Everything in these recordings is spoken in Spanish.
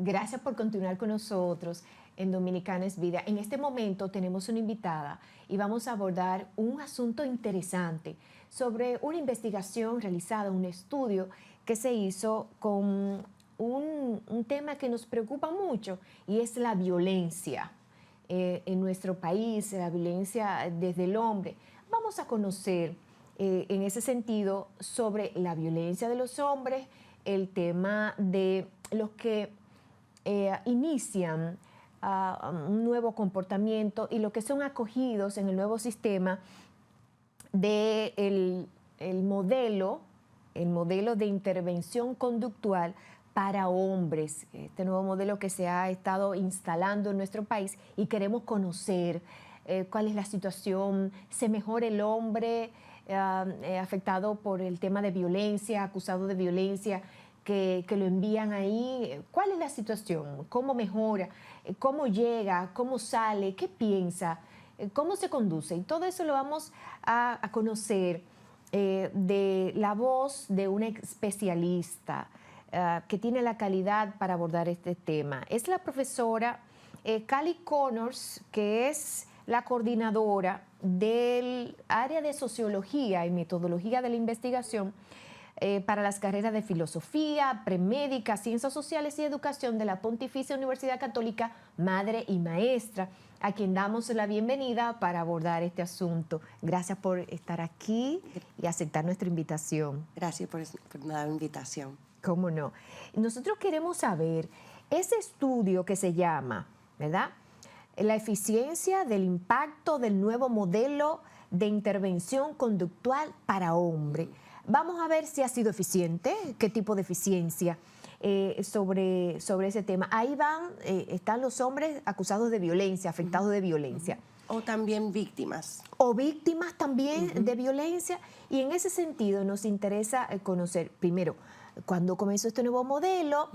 Gracias por continuar con nosotros en Dominicana es Vida. En este momento tenemos una invitada y vamos a abordar un asunto interesante sobre una investigación realizada, un estudio que se hizo con un tema que nos preocupa mucho y es la violencia en nuestro país, la violencia desde el hombre. Vamos a conocer en ese sentido sobre la violencia de los hombres, el tema de los que inician un nuevo comportamiento y los que son acogidos en el nuevo sistema del modelo de intervención conductual para hombres, este nuevo modelo que se ha estado instalando en nuestro país y queremos conocer cuál es la situación, se mejora el hombre afectado por el tema de violencia, acusado de violencia, que lo envían ahí, cuál es la situación, cómo mejora, cómo llega, cómo sale, qué piensa, cómo se conduce. Y todo eso lo vamos a conocer de la voz de una especialista que tiene la calidad para abordar este tema. Es la profesora Callie Connors, que es la coordinadora del área de Sociología y Metodología de la Investigación para las carreras de Filosofía, Premédica, Ciencias Sociales y Educación de la Pontificia Universidad Católica Madre y Maestra, a quien damos la bienvenida para abordar este asunto. Gracias por estar aquí y aceptar nuestra invitación. Gracias por la invitación. ¿Cómo no? Nosotros queremos saber ese estudio que se llama, ¿verdad?, la eficiencia del impacto del nuevo modelo de intervención conductual para hombre. Vamos a ver si ha sido eficiente, qué tipo de eficiencia sobre ese tema. Ahí están los hombres acusados de violencia, afectados de violencia. O también víctimas. O víctimas también de violencia. Y en ese sentido nos interesa conocer, primero, cuándo comenzó este nuevo modelo,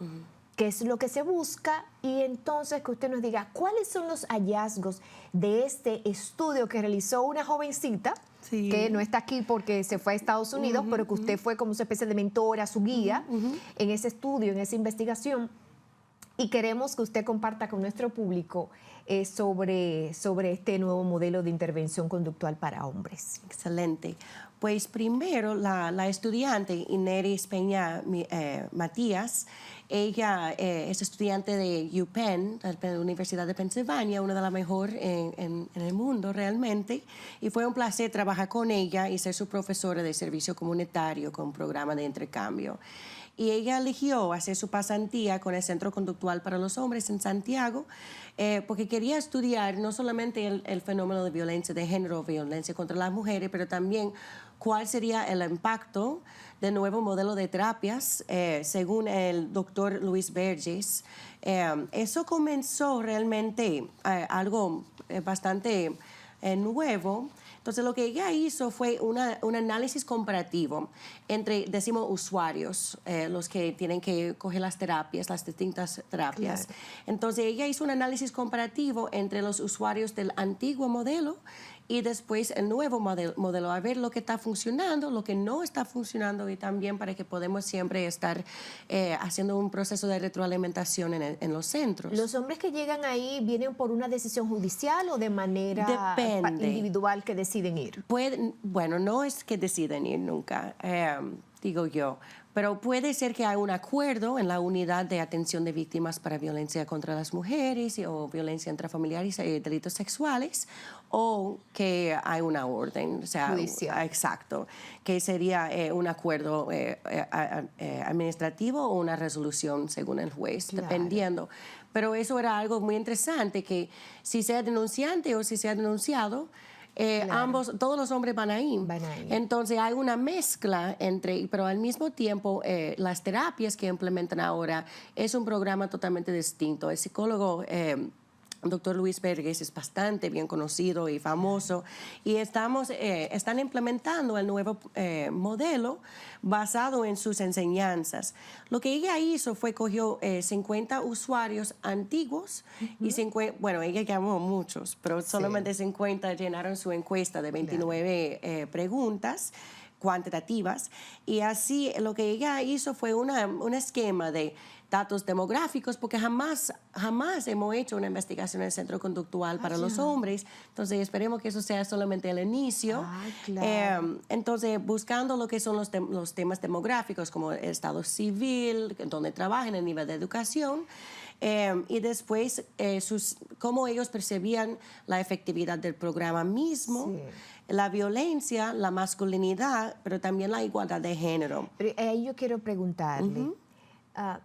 qué es lo que se busca, y entonces que usted nos diga cuáles son los hallazgos de este estudio que realizó una jovencita, que no está aquí porque se fue a Estados Unidos, pero que usted fue como una especie de mentora, su guía en ese estudio, en esa investigación, y queremos que usted comparta con nuestro público sobre este nuevo modelo de intervención conductual para hombres. Excelente. Pues primero, la estudiante Ineris Peña Matías, ella es estudiante de UPenn, de la Universidad de Pensilvania, una de las mejores en el mundo realmente, y fue un placer trabajar con ella y ser su profesora de servicio comunitario con un programa de intercambio. Y ella eligió hacer su pasantía con el Centro Conductual para los Hombres en Santiago porque quería estudiar no solamente el fenómeno de violencia de género, violencia contra las mujeres, pero también cuál sería el impacto del nuevo modelo de terapias según el doctor Luis Vergés. Eso comenzó realmente algo bastante nuevo. Entonces, lo que ella hizo fue un análisis comparativo entre, decimos, usuarios, los que tienen que coger las terapias, las distintas terapias. Claro. Entonces, ella hizo un análisis comparativo entre los usuarios del antiguo modelo y después el nuevo modelo, a ver lo que está funcionando, lo que no está funcionando, y también para que podamos siempre estar haciendo un proceso de retroalimentación en los centros. ¿Los hombres que llegan ahí vienen por una decisión judicial o de manera individual que deciden ir? Bueno, no es que deciden ir nunca, digo yo. Pero puede ser que haya un acuerdo en la unidad de atención de víctimas para violencia contra las mujeres o violencia intrafamiliar y delitos sexuales, o que hay una orden, o sea, judicial. Exacto, que sería un acuerdo administrativo o una resolución según el juez, claro, dependiendo. Pero eso era algo muy interesante, que si sea denunciante o si sea denunciado, claro, todos los hombres van ahí. Entonces hay una mezcla pero al mismo tiempo las terapias que implementan ahora es un programa totalmente distinto. El psicólogo doctor Luis Vergés es bastante bien conocido y famoso, y están implementando el nuevo modelo basado en sus enseñanzas. Lo que ella hizo fue cogió 50 usuarios antiguos y bueno, ella llamó muchos, pero solamente 50 llenaron su encuesta de 29 preguntas cuantitativas, y así lo que ella hizo fue un esquema de datos demográficos, porque jamás hemos hecho una investigación en el centro conductual para los hombres, entonces esperemos que eso sea solamente el inicio. Claro. Entonces, buscando lo que son los temas demográficos, como el estado civil, donde trabajan, el nivel de educación, y después cómo ellos percibían la efectividad del programa mismo, la violencia, la masculinidad, pero también la igualdad de género. Pero ahí yo quiero preguntarle,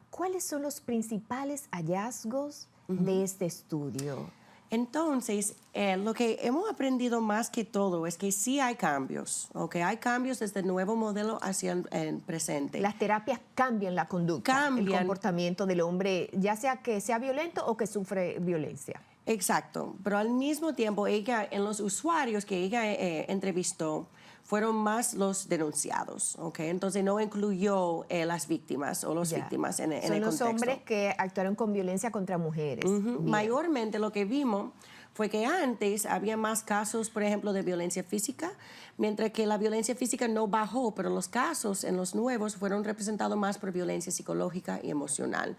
¿cuáles son los principales hallazgos de este estudio? Entonces, lo que hemos aprendido más que todo es que sí hay cambios, ¿ok? Hay cambios desde el nuevo modelo hacia el presente. Las terapias cambian la conducta, el Cambian. Comportamiento del hombre, ya sea que sea violento o que sufre violencia. Exacto, pero al mismo tiempo en los usuarios que ella entrevistó, fueron más los denunciados, ¿ok? Entonces no incluyó las víctimas o los víctimas en el contexto. Son los hombres que actuaron con violencia contra mujeres. Mayormente lo que vimos fue que antes había más casos, por ejemplo, de violencia física, mientras que la violencia física no bajó, pero los casos en los nuevos fueron representados más por violencia psicológica y emocional.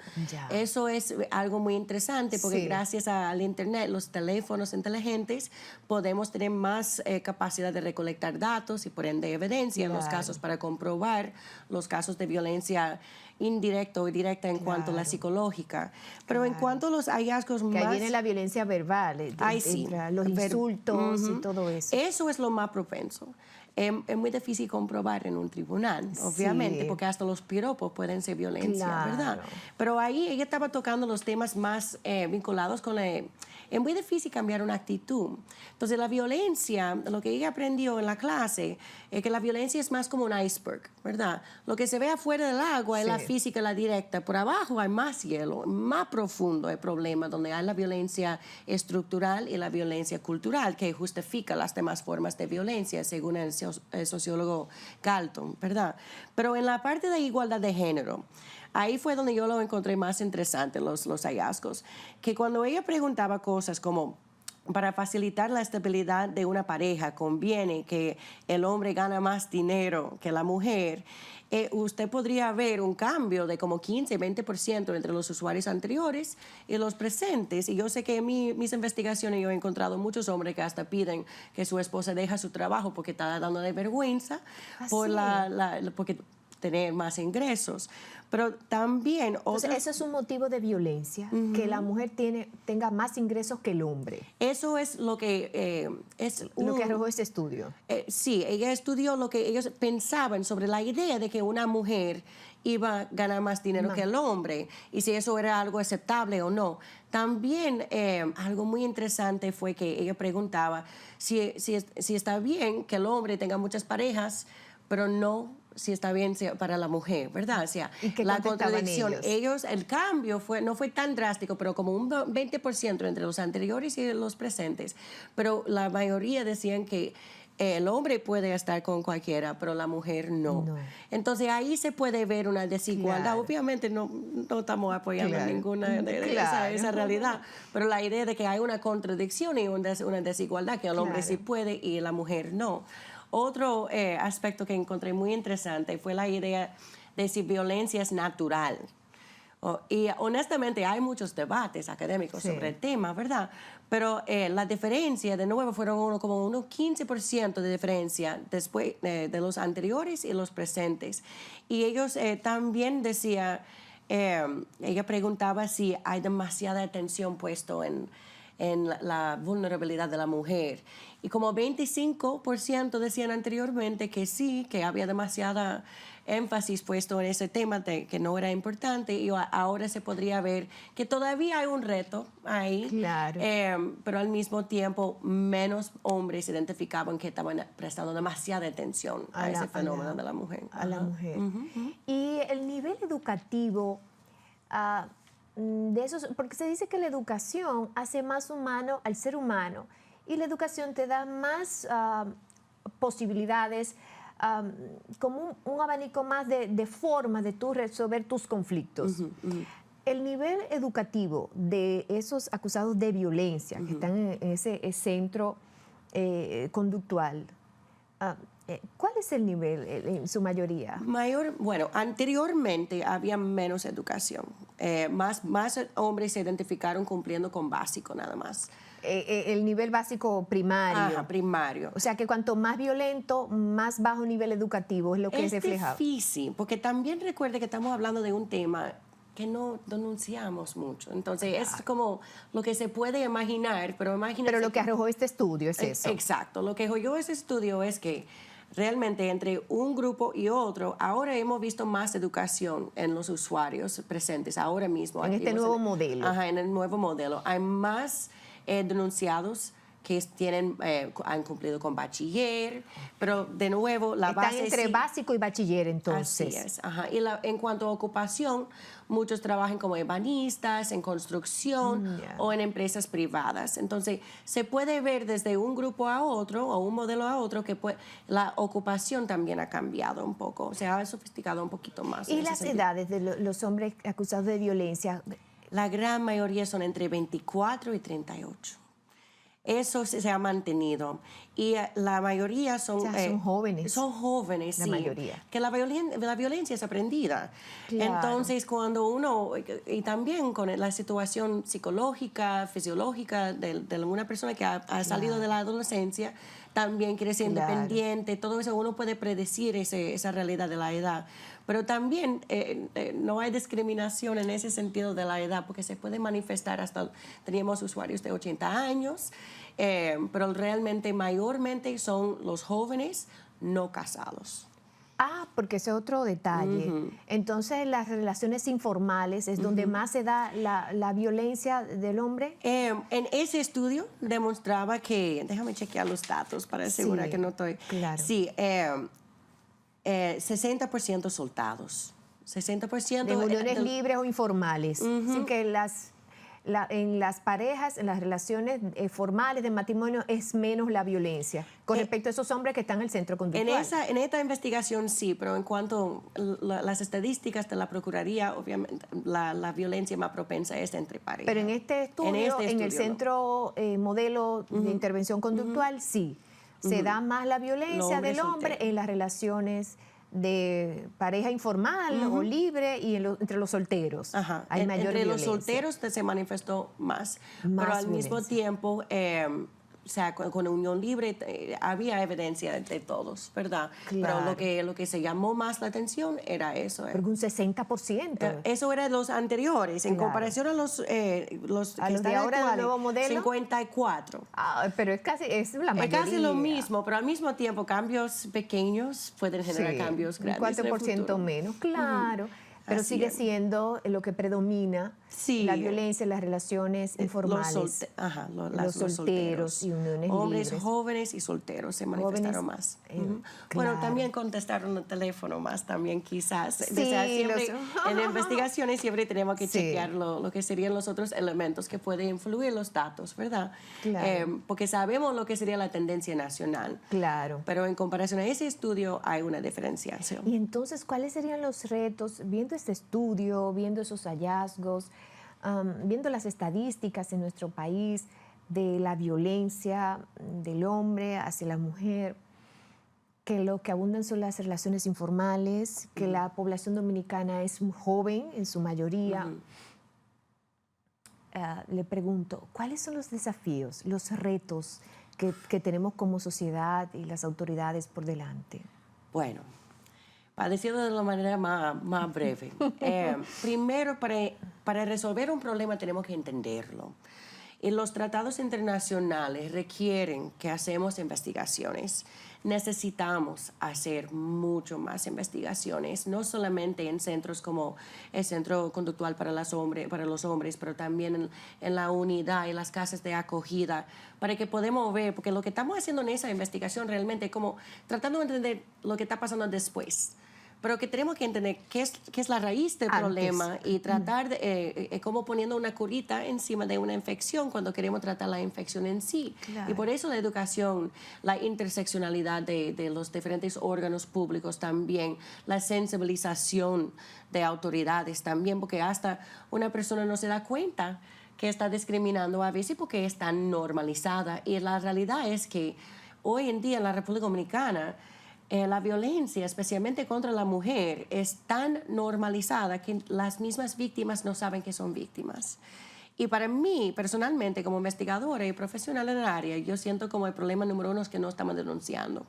Eso es algo muy interesante porque gracias al Internet, los teléfonos inteligentes, podemos tener más capacidad de recolectar datos y por ende evidencia en los casos para comprobar los casos de violencia indirecta o directa en cuanto a la psicológica. Pero en cuanto a los hallazgos que más... ahí viene la violencia verbal, los insultos y todo eso. Eso es lo más propenso. Es muy difícil comprobar en un tribunal, obviamente, porque hasta los piropos pueden ser violencia, ¿verdad? Pero ahí ella estaba tocando los temas más vinculados con es muy difícil cambiar una actitud. Entonces, la violencia, lo que ella aprendió en la clase, es que la violencia es más como un iceberg, ¿verdad? Lo que se ve afuera del agua es la física, la directa. Por abajo hay más hielo, más profundo el problema, donde hay la violencia estructural y la violencia cultural, que justifica las demás formas de violencia, según el sociólogo Galton, ¿verdad? Pero en la parte de igualdad de género, ahí fue donde yo lo encontré más interesante, los hallazgos, que cuando ella preguntaba cosas como, para facilitar la estabilidad de una pareja, conviene que el hombre gane más dinero que la mujer, usted podría ver un cambio de como 15-20% entre los usuarios anteriores y los presentes. Y yo sé que en mis investigaciones yo he encontrado muchos hombres que hasta piden que su esposa deje su trabajo porque está dando de vergüenza porque tener más ingresos. Pero también... Entonces, eso es un motivo de violencia, que la mujer tenga más ingresos que el hombre. Eso es lo que... lo que arrojó ese estudio. Sí, ella estudió lo que ellos pensaban sobre la idea de que una mujer iba a ganar más dinero que el hombre y si eso era algo aceptable o no. También algo muy interesante fue que ella preguntaba si está bien que el hombre tenga muchas parejas, pero no si está bien para la mujer, ¿verdad? O sea, la contradicción. El cambio no fue tan drástico, pero como un 20% entre los anteriores y los presentes. Pero la mayoría decían que el hombre puede estar con cualquiera, pero la mujer no. Entonces ahí se puede ver una desigualdad. Obviamente no estamos apoyando ninguna de esa realidad, pero la idea de que hay una contradicción y una desigualdad, que el hombre sí puede y la mujer no. Otro aspecto que encontré muy interesante fue la idea de si violencia es natural. Y honestamente hay muchos debates académicos sobre el tema, ¿verdad? Pero la diferencia, de nuevo, fueron como unos 15% de diferencia después de los anteriores y los presentes. Y ellos también decían, ella preguntaba si hay demasiada atención puesto en la vulnerabilidad de la mujer. Y como 25% decían anteriormente que sí, que había demasiada énfasis puesto en ese tema que no era importante, y ahora se podría ver que todavía hay un reto ahí, pero al mismo tiempo menos hombres identificaban que estaban prestando demasiada atención a ese fenómeno de la mujer. A la mujer. Y el nivel educativo de eso, porque se dice que la educación hace más humano al ser humano y la educación te da más posibilidades, como un abanico más de formas de tú resolver tus conflictos. El nivel educativo de esos acusados de violencia que están en ese centro conductual, ¿Cuál es el nivel en su mayoría? Bueno, anteriormente había menos educación. Más hombres se identificaron cumpliendo con básico nada más. El nivel básico primario. Ajá, primario. O sea que cuanto más violento, más bajo nivel educativo es lo que es reflejado. Es difícil, porque también recuerde que estamos hablando de un tema que no denunciamos mucho. Entonces, es como lo que se puede imaginar, pero imagínense. Pero lo que arrojó este estudio es eso. Exacto. Lo que arrojó ese estudio es que realmente entre un grupo y otro, ahora hemos visto más educación en los usuarios presentes ahora mismo. En este nuevo modelo. Ajá, en el nuevo modelo. Hay más denunciados que han cumplido con bachiller, pero de nuevo la Están base entre básico y bachiller entonces. Así es, ajá. Y en cuanto a ocupación, muchos trabajan como ebanistas, en construcción o en empresas privadas. Entonces, se puede ver desde un grupo a otro o un modelo a otro que la ocupación también ha cambiado un poco, se ha sofisticado un poquito más. ¿Y las edades de los hombres acusados de violencia? La gran mayoría son entre 24 y 38. Eso se ha mantenido. Y la mayoría son... O sea, son jóvenes. Son jóvenes, la sí. mayoría. Que la violencia es aprendida. Claro. Entonces, cuando uno... Y también con la situación psicológica, fisiológica de una persona que ha salido de la adolescencia, también quiere ser independiente, todo eso uno puede predecir esa realidad de la edad. Pero también no hay discriminación en ese sentido de la edad, porque se puede manifestar hasta, teníamos usuarios de 80 años, pero realmente mayormente son los jóvenes no casados. Porque ese es otro detalle. Entonces, las relaciones informales es donde más se da la violencia del hombre. En ese estudio demostraba que, déjame chequear los datos para asegurar que no estoy... Claro. Sí, 60% soltados. 60% de uniones libres o informales. Así que en las parejas, en las relaciones formales de matrimonio es menos la violencia con respecto a esos hombres que están en el centro conductual. En esta investigación sí, pero en cuanto a las estadísticas de la Procuraduría, obviamente la violencia más propensa es entre parejas. Pero en este estudio, en el centro modelo de intervención conductual, sí. Se da más la violencia del hombre en las relaciones de pareja informal o libre y entre los solteros. Ajá. Hay mayor entre violencia. los solteros se manifestó más pero al mismo tiempo, o sea, con unión libre había evidencia de todos, ¿verdad? Claro. Pero lo que se llamó más la atención era eso. Porque un 60%. Eso era de los anteriores, en comparación a los que están de ahora actuales, del nuevo modelo. 54. Pero es la mayoría. Es casi lo mismo, pero al mismo tiempo cambios pequeños pueden generar cambios grandes. Un 4% menos, claro. Pero Así sigue siendo lo que predomina la violencia en las relaciones informales. Los solteros y uniones hombres libres. Jóvenes y solteros se manifestaron más. Bueno, también contestaron el teléfono más también quizás. Sí, siempre, en investigaciones siempre tenemos que chequear lo que serían los otros elementos que pueden influir los datos, ¿verdad? Claro. Porque sabemos lo que sería la tendencia nacional. Claro. Pero en comparación a ese estudio hay una diferenciación. Y entonces, ¿cuáles serían los retos viendo este estudio, viendo esos hallazgos, viendo las estadísticas en nuestro país de la violencia del hombre hacia la mujer, que lo que abundan son las relaciones informales, que la población dominicana es joven en su mayoría? Le pregunto, ¿cuáles son los desafíos, los retos que tenemos como sociedad y las autoridades por delante? Bueno, para decirlo de la manera más breve, primero para resolver un problema tenemos que entenderlo. Y los tratados internacionales requieren que hacemos investigaciones. Necesitamos hacer mucho más investigaciones, no solamente en centros como el Centro Conductual para los hombres, pero también en la unidad y las casas de acogida, para que podamos ver, porque lo que estamos haciendo en esa investigación realmente es como tratando de entender lo que está pasando después. Pero que tenemos que entender qué es la raíz del problema y tratar de, como poniendo una curita encima de una infección cuando queremos tratar la infección en sí. Claro. Y por eso la educación, la interseccionalidad de los diferentes órganos públicos también, la sensibilización de autoridades también, porque hasta una persona no se da cuenta que está discriminando a veces porque está normalizada. Y la realidad es que hoy en día en la República Dominicana La violencia, especialmente contra la mujer, es tan normalizada que las mismas víctimas no saben que son víctimas. Y para mí, personalmente, como investigadora y profesional en el área, yo siento como el problema número uno es que no estamos denunciando.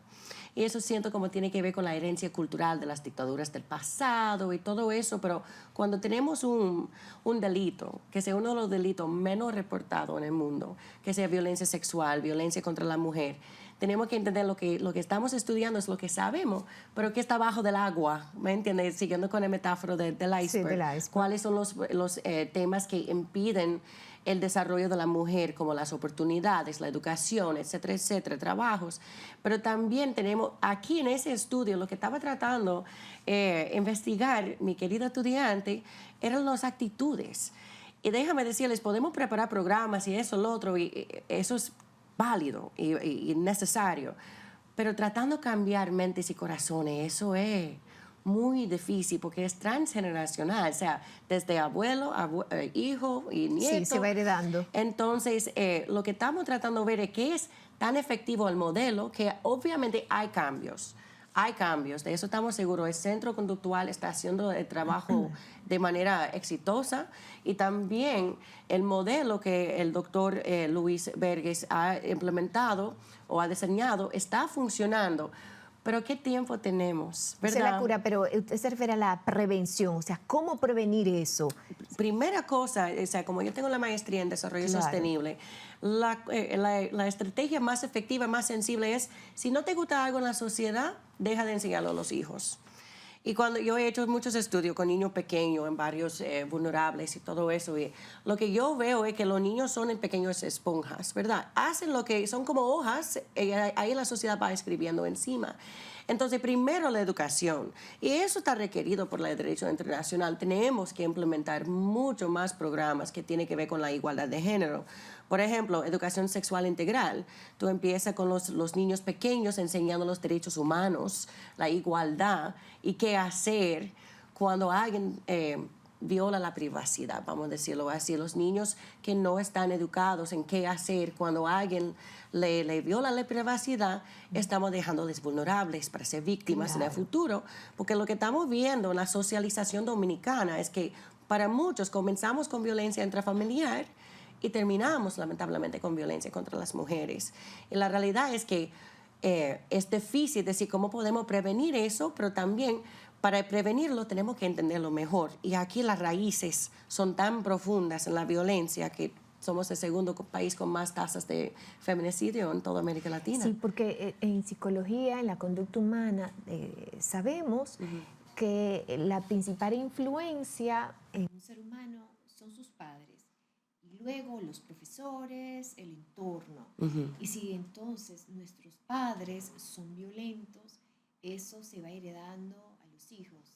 Y eso siento como tiene que ver con la herencia cultural de las dictaduras del pasado y todo eso, pero cuando tenemos un delito, que sea uno de los delitos menos reportados en el mundo, que sea violencia sexual, violencia contra la mujer, tenemos que entender lo que estamos estudiando es lo que sabemos, pero que está abajo del agua, ¿me entiendes? Siguiendo con el metáforo del iceberg. Sí, del iceberg. ¿Cuáles son los temas que impiden el desarrollo de la mujer, como las oportunidades, la educación, etcétera, etcétera, trabajos? Pero también tenemos aquí en ese estudio, lo que estaba tratando investigar mi querida estudiante, eran las actitudes. Y déjame decirles, podemos preparar programas y eso, lo otro, y eso es válido y necesario, pero tratando de cambiar mentes y corazones, eso es muy difícil porque es transgeneracional, o sea, desde abuelo, hijo y nieto. Sí, se va heredando. Entonces, lo que estamos tratando de ver es que es tan efectivo el modelo que obviamente hay cambios. Hay cambios, de eso estamos seguros. El centro conductual está haciendo el trabajo de manera exitosa y también el modelo que el doctor Luis Verges ha implementado o ha diseñado está funcionando. Pero ¿qué tiempo tenemos? ¿Verdad? Se la cura, pero usted se refiere a la prevención, o sea, ¿cómo prevenir eso? Primera cosa, o sea, como yo tengo la maestría en desarrollo sostenible, la estrategia más efectiva, más sensible es, si no te gusta algo en la sociedad, deja de enseñarlo a los hijos. Y cuando yo he hecho muchos estudios con niños pequeños en barrios vulnerables y todo eso, y lo que yo veo es que los niños son pequeños esponjas, ¿verdad? Hacen lo que son como hojas, ahí la sociedad va escribiendo encima. Entonces, primero la educación, y eso está requerido por el derecho internacional. Tenemos que implementar mucho más programas que tienen que ver con la igualdad de género. Por ejemplo, educación sexual integral. Tú empiezas con los niños pequeños enseñando los derechos humanos, la igualdad y qué hacer cuando alguien viola la privacidad, vamos a decirlo así. Los niños que no están educados en qué hacer cuando alguien le viola la privacidad, estamos dejándoles vulnerables para ser víctimas en el futuro, porque lo que estamos viendo en la socialización dominicana es que para muchos comenzamos con violencia intrafamiliar y terminamos lamentablemente con violencia contra las mujeres. Y la realidad es que es difícil decir cómo podemos prevenir eso, pero también para prevenirlo tenemos que entenderlo mejor. Y aquí las raíces son tan profundas en la violencia que somos el segundo país con más tasas de feminicidio en toda América Latina. Sí, porque en psicología, en la conducta humana, sabemos que la principal influencia en un ser humano son sus padres. Y luego los profesores, el entorno. Y si entonces nuestros padres son violentos, eso se va heredando a los hijos.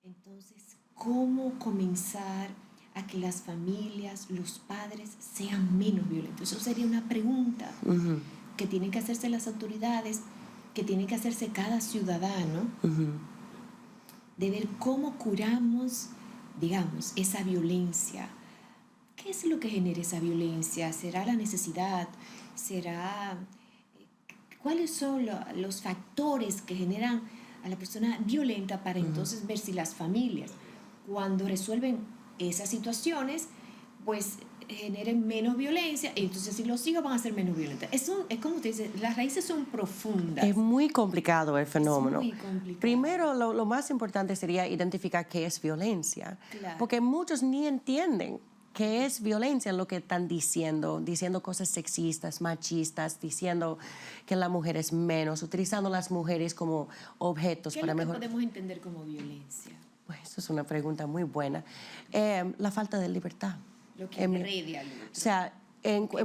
Entonces, ¿cómo comenzar a que las familias, los padres sean menos violentos? Eso sería una pregunta que tienen que hacerse las autoridades, que tienen que hacerse cada ciudadano, de ver cómo curamos, digamos, esa violencia. ¿Qué es lo que genera esa violencia? ¿Será la necesidad? ¿Será cuáles son los factores que generan a la persona violenta para entonces ver si las familias, cuando resuelven esas situaciones, pues generen menos violencia, y entonces si los hijos van a ser menos violentos? Eso es como usted dice, las raíces son profundas. Es muy complicado el fenómeno. Es muy complicado. Primero, lo más importante sería identificar qué es violencia, porque muchos ni entienden qué es violencia, lo que están diciendo cosas sexistas, machistas, diciendo que la mujer es menos, utilizando a las mujeres como objetos para mejorar. ¿Qué podemos entender como violencia? Pues eso es una pregunta muy buena. La falta de libertad. Lo que agrede al otro. O sea,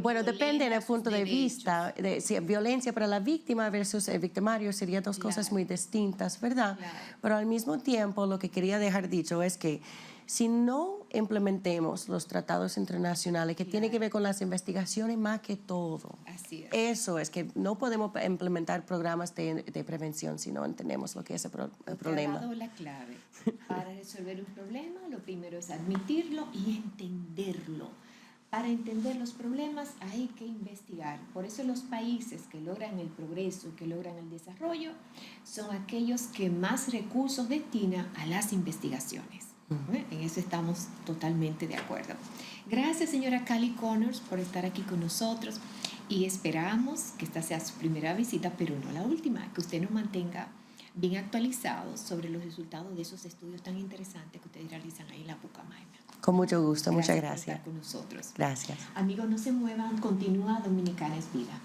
bueno, depende del punto de vista. Si violencia para la víctima versus el victimario serían dos cosas muy distintas, ¿verdad? Pero al mismo tiempo, lo que quería dejar dicho es que si no implementemos los tratados internacionales, que tienen que ver con las investigaciones más que todo, así es. Eso es que no podemos implementar programas de prevención si no entendemos lo que es el problema. Te ha dado la clave. Para resolver un problema, lo primero es admitirlo y entenderlo. Para entender los problemas hay que investigar. Por eso los países que logran el progreso y que logran el desarrollo son aquellos que más recursos destinan a las investigaciones. En eso estamos totalmente de acuerdo. Gracias, señora Callie Connors, por estar aquí con nosotros y esperamos que esta sea su primera visita, pero no la última, que usted nos mantenga bien actualizados sobre los resultados de esos estudios tan interesantes que ustedes realizan ahí en la Pucamaima. Con mucho gusto, muchas Por gracias. estar con nosotros. Gracias. Amigos, no se muevan, continúa Dominicana es Vida.